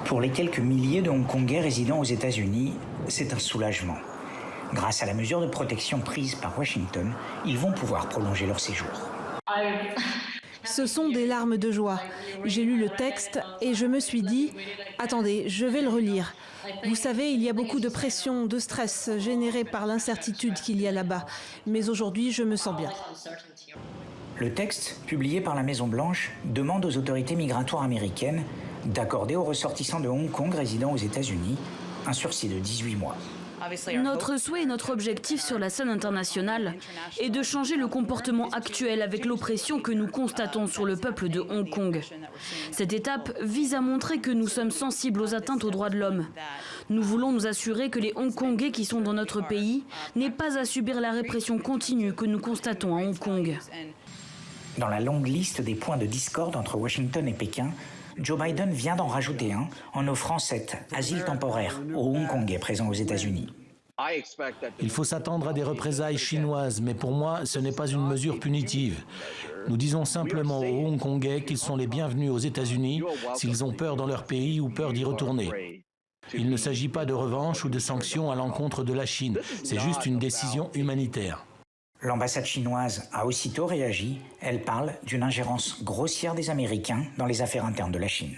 Pour les quelques milliers de Hongkongais résidant aux États-Unis, c'est un soulagement. Grâce à la mesure de protection prise par Washington, ils vont pouvoir prolonger leur séjour. Ce sont des larmes de joie. J'ai lu le texte et je me suis dit « Attendez, je vais le relire ». Vous savez, il y a beaucoup de pression, de stress généré par l'incertitude qu'il y a là-bas. Mais aujourd'hui, je me sens bien. Le texte, publié par la Maison-Blanche, demande aux autorités migratoires américaines d'accorder aux ressortissants de Hong Kong résidant aux États-Unis un sursis de 18 mois. Notre souhait et notre objectif sur la scène internationale est de changer le comportement actuel avec l'oppression que nous constatons sur le peuple de Hong Kong. Cette étape vise à montrer que nous sommes sensibles aux atteintes aux droits de l'homme. Nous voulons nous assurer que les Hongkongais qui sont dans notre pays n'aient pas à subir la répression continue que nous constatons à Hong Kong. Dans la longue liste des points de discorde entre Washington et Pékin, Joe Biden vient d'en rajouter un en offrant cet asile temporaire aux Hongkongais présents aux États-Unis. Il faut s'attendre à des représailles chinoises, mais pour moi, ce n'est pas une mesure punitive. Nous disons simplement aux Hongkongais qu'ils sont les bienvenus aux États-Unis s'ils ont peur dans leur pays ou peur d'y retourner. Il ne s'agit pas de revanche ou de sanctions à l'encontre de la Chine, c'est juste une décision humanitaire. L'ambassade chinoise a aussitôt réagi. Elle parle d'une ingérence grossière des Américains dans les affaires internes de la Chine.